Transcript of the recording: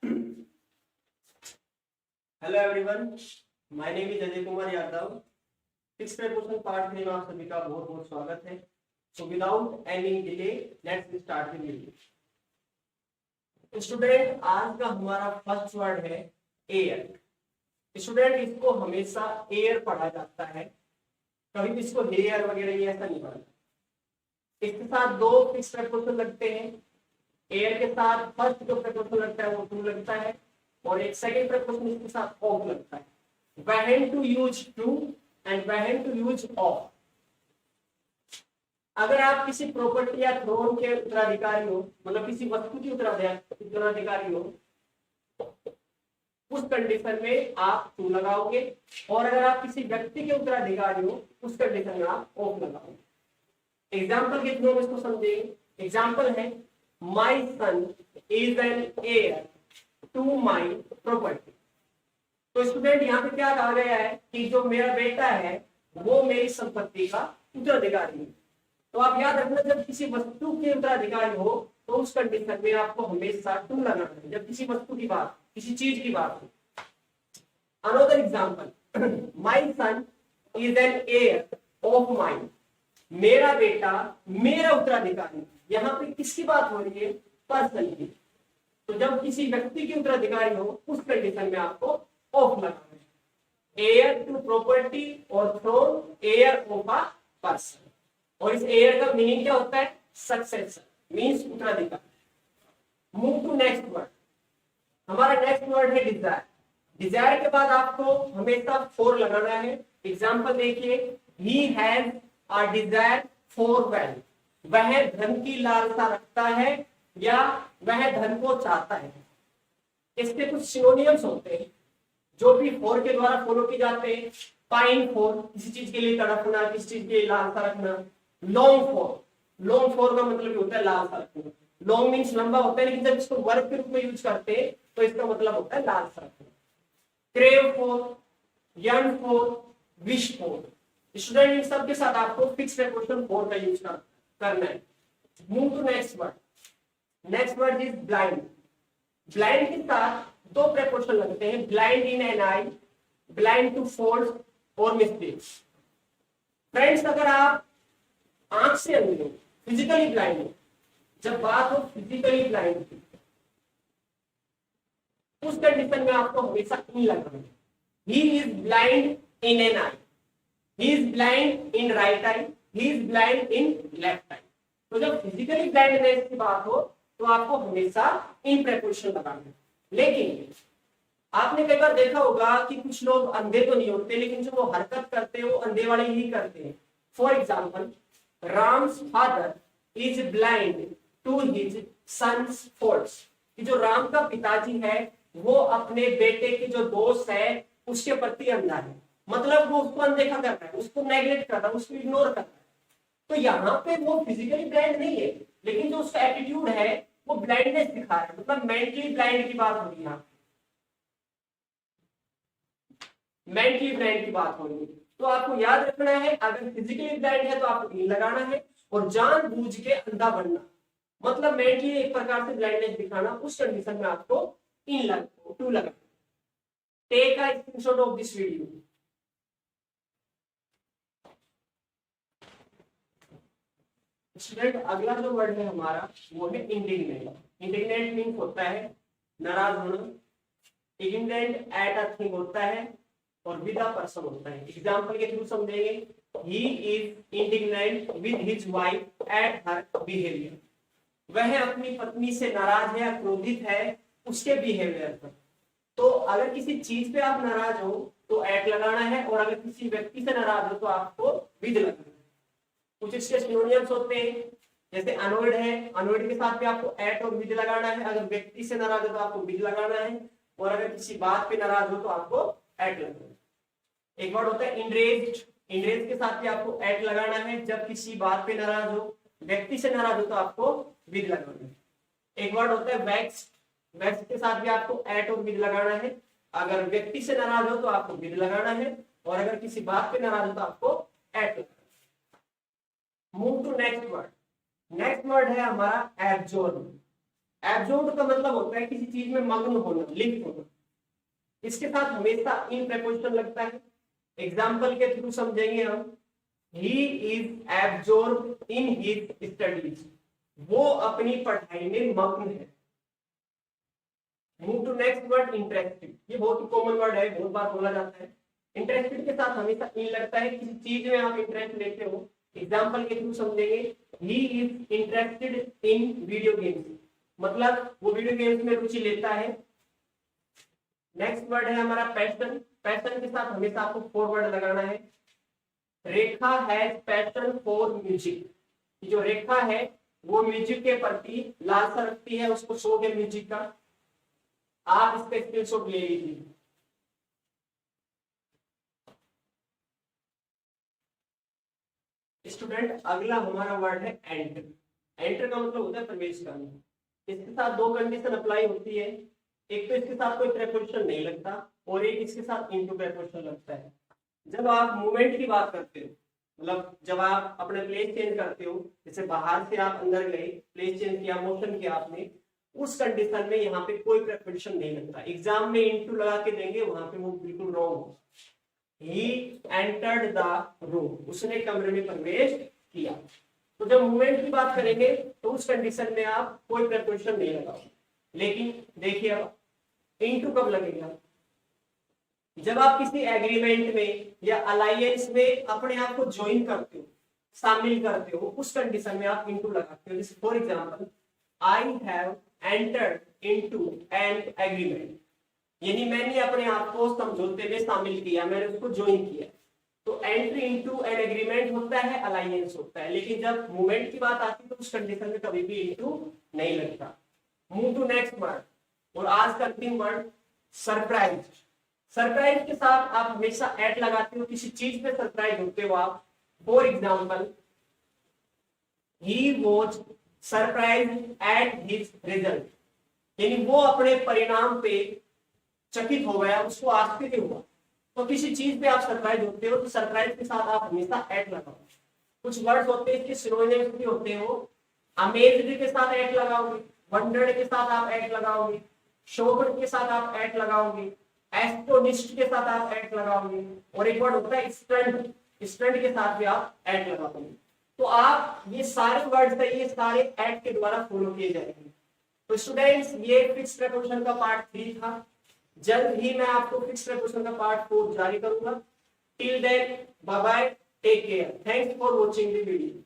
Hello everyone, my name is Ajay Kumar Yadav. Fix proportion part 3 में आप सभी का बहुत बहुत स्वागत है। So without any delay let's start the video. Student, आज का हमारा फर्स्ट वर्ड है एयर। स्टूडेंट, इसको हमेशा एयर पढ़ा जाता है, कभी भी इसको हेयर वगैरह ये ऐसा नहीं पढ़ा। इसके साथ दो फिक्स प्रपोर्शन लगते हैं। एयर के साथ फर्स्ट जो प्रपोर्शन लगता है वो टू लगता है और एक सेकंड प्रपोर्शन इसके साथ ऑफ लगता है। when to use to and when to use of। अगर आप किसी प्रॉपर्टी या थ्रोन के उत्तराधिकारी हो, मतलब किसी वस्तु के उत्तराधिकारी हो, उस कंडीशन में आप टू लगाओगे, और अगर आप किसी व्यक्ति के उत्तराधिकारी हो उस कंडीशन में आप ऑफ लगाओगे। एग्जाम्पल के थ्रू हम इसको समझेंगे। एग्जाम्पल है my son is an heir to my property. तो स्टूडेंट, यहाँ पे क्या कहा गया है कि जो मेरा बेटा है वो मेरी संपत्ति का उत्तराधिकारी है। तो आप याद रखना, जब किसी वस्तु के उत्तराधिकारी हो तो उस कंडीशन में आपको हमेशा टू लगाना है, जब किसी वस्तु की बात, किसी चीज की बात हो। Another example, my son is an heir of mine. मेरा बेटा मेरा उत्तराधिकारी। यहाँ पे किसकी बात हो रही है? पर्सन की। तो जब किसी व्यक्ति के उत्तराधिकारी हो उस कंडीशन में आपको ऑफ लगाना है। हेयर टू प्रॉपर्टी और throne heir of a person. और इस हेयर का मीनिंग क्या होता है? सक्सेसर, मींस उत्तराधिकारी। Move to next word. हमारा नेक्स्ट वर्ड है डिजायर। डिजायर के बाद आपको हमेशा फोर लगाना है। एग्जाम्पल देखिए, he has a desire for wealth. वह धन की लालसा रखता है या वह धन को चाहता है। इसके कुछ सिनोनिम्स होते हैं जो भी फॉर के द्वारा फॉलो किए जाते हैं। पाइन फॉर, किसी चीज के लिए तड़पना, किसी चीज के लिए लालसा रखना। लॉन्ग फॉर, लॉन्ग फॉर का मतलब होता है लालसा रखना। लॉन्ग मीन्स लंबा होता है, लेकिन जब इसको वर्ब के रूप में यूज करते हैं तो इसका मतलब होता है लालसा रखना। Crave for, yearn for, wish for. Student, इन सब के साथ आपको फिक्स प्रीपोजिशन फॉर का यूज करना है। Move to next word. Next word is blind. Blind के साथ दो प्रीपोजिशन लगते हैं, blind in an eye, blind to faults और मिस्टेक्स। फ्रेंड्स, अगर आप आंख से अंधे हो, फिजिकली ब्लाइंड हो, जब बात हो फिजिकली ब्लाइंड की, उस कंडीशन में आपको हमेशा इन लगाना है। He is blind in an eye, he is blind in right eye, he is blind in left eye. तो जब फिजिकली ब्लाइंडनेस की बात हो तो आपको हमेशा इन प्रीपोजिशन लगाना है। लेकिन आपने कई बार देखा होगा कि कुछ लोग अंधे तो नहीं होते, लेकिन जो वो हरकत करते हैं वो अंधे वाले ही करते हैं। For example, Ram's father is blind to his son's faults. कि जो राम का पिताजी है वो अपने बेटे की जो दोस्त है उसके प्रति अंधा है, मतलब वो उसको अनदेखा कर रहा है, उसको नेग्लेक्ट कर रहा है, उसको इग्नोर कर रहा है। तो यहाँ पे वो फिजिकली ब्लाइंड नहीं है, लेकिन जो उसका एटीट्यूड है वो ब्लाइंडनेस दिखा रहा है, मतलब मेंटली ब्लाइंड की बात हो रही है। मेंटली ब्लाइंड की बात हो रही है। तो आपको याद रखना है, अगर फिजिकली ब्लाइंड है तो आपको इन लगाना है, और जानबूझ के अंधा बनना मतलब मेंटली एक प्रकार से ब्लाइंडनेस दिखाना, उस कंडीशन में आपको इन टू लगाना। Take a screenshot of this video. Student, अगला जो वर्ड है हमारा वो है इंडिग्नेंट। इंडिग्नेंट मीन्स होता है नाराज होना। इंडिग्नेंट एट अ थिंग होता है और विद अ पर्सन होता है। एग्जांपल के थ्रू समझेंगे। He is indignant with his wife at her behaviour. वह अपनी पत्नी से नाराज है या क्रोधित है उसके बिहेवियर पर। तो अगर किसी चीज पे आप नाराज हो तो एट लगाना है, और अगर किसी व्यक्ति से नाराज हो तो आपको विद लगाना है। कुछ इसके सिनोनिम्स होते हैं, जैसे अनॉयड है, अनॉयड के साथ भी आपको एट और विद लगाना है। अगर व्यक्ति से नाराज हो तो आपको विद लगाना है, और अगर किसी बात पे नाराज हो तो आपको एट लगाना है। एक वर्ड होता है इनरेज्ड। इनरेज के साथ भी आपको एट लगाना है, जब किसी बात पे नाराज हो। व्यक्ति से नाराज हो तो आपको विद लगाना है। एक वर्ड होता है वेक्स्ड। वेक्स्ड के साथ भी आपको एट और विद लगाना है। अगर व्यक्ति से नाराज हो तो आपको विद लगाना है, और अगर किसी बात पे नाराज हो तो आपको एट लगाना है। Move to next word. Next word है हमारा एब्जॉर्ब। एब्जॉर्ब का मतलब होता है किसी चीज में मग्न होना, लिप्त होना। इसके साथ हमेशा इन प्रेपोजिशन लगता है। एग्जाम्पल के थ्रू समझेंगे हम। He is absorb in his studies, वो अपनी पढ़ाई में मग्न है। Move to next word, interested. ये बहुत ही कॉमन वर्ड है, बहुत बार बोला जाता है। इंटरेस्टेड के साथ हमेशा इन लगता है, किसी चीज में आप इंटरेस्ट लेते हो। एग्जाम्पल के थ्रू समझेंगे। He is interested in video games, मतलब वो वीडियो गेम्स में रुचि लेता है। नेक्स्ट वर्ड है हमारा पैशन। पैशन के साथ हमेशा आपको फॉरवर्ड लगाना है। रेखा हैज पैशन फॉर म्यूजिक। जो रेखा है वो म्यूजिक के प्रति लालसा रखती है, उसको शौक है म्यूजिक का। आप इसका स्क्रीनशॉट ले लीजिए। स्टूडेंट, अगला हमारा वर्ड है एंटर। एंटर का मतलब होता है प्रवेश करना। इसके साथ दो कंडीशन अप्लाई होती है। एक तो इसके साथ कोई प्रेपोजिशन नहीं लगता, और एक इसके साथ इनटू प्रेपोजिशन लगता है। जब आप मूवमेंट की बात करते हो, मतलब जब आप अपने प्लेस चेंज करते हो, जैसे बाहर से आप अंदर गए, प्लेस चेंज किया, मोशन किया आपने, उस कंडीशन में यहाँ पे कोई प्रेपोजिशन नहीं लगता। एग्जाम में इनटू लगा के देंगे, वहां पे वो बिल्कुल रॉन्ग हो। ही एंटर्ड द रूम, उसने कमरे में प्रवेश किया। तो जब मूवमेंट की बात करेंगे तो उस कंडीशन में आप कोई प्रेपोजिशन नहीं लगाओगे। लेकिन देखिए अब इनटू कब लगेगा? जब आप किसी एग्रीमेंट में या अलायंस में अपने आप को ज्वाइन करते हो, शामिल करते हो, उस कंडीशन में आप इनटू लगाते हो। जैसे for example, I have entered into an agreement, यानी मैंने अपने आप को समझौते में शामिल किया, मैंने उसको ज्वाइन किया। तो एंट्री इनटू एन एग्रीमेंट होता है, अलायंस होता है। लेकिन जब मूवमेंट की बात आती है तो उस कंडीशन में कभी भी इनटू नहीं लगता। मूव टू नेक्स्ट वर्ड, और आज का अंतिम वर्ड सरप्राइज। सरप्राइज के साथ आप हमेशा एट लगाते हो, किसी चीज पे सरप्राइज होते हो आप। For example, he was surprise at his result, यानी वो अपने परिणाम पे चकित हो गया, उसको आश्चर्य हुआ। तो किसी चीज पे आप सरप्राइज होते हो तो सरप्राइज के साथ आप हमेशा एट लगाओ। कुछ वर्ड्स होते हैं इसके सिनोनिम्स भी होते हो। अमेज्ड के साथ एट लगाओगे, वंडर्ड के साथ आप एट लगाओगे, शोक्ड के साथ आप एट लगाओगे, एस्टोनिश्ड के साथ आप एट लगाओगे, और एक वर्ड होता है स्टंट, स्टंट के साथ भी आप एट लगाओगे। तो आप ये सारे वर्ड्स है, ये सारे एट के द्वारा फॉलो किए जाएंगे। तो स्टूडेंट्स, ये फिक्स प्रीपोजिशन का पार्ट 3 था। जल्द ही मैं आपको फिक्स प्रीपोजिशन का पार्ट 4 जारी करूंगा। Till then, bye bye, take care, thanks for watching the video.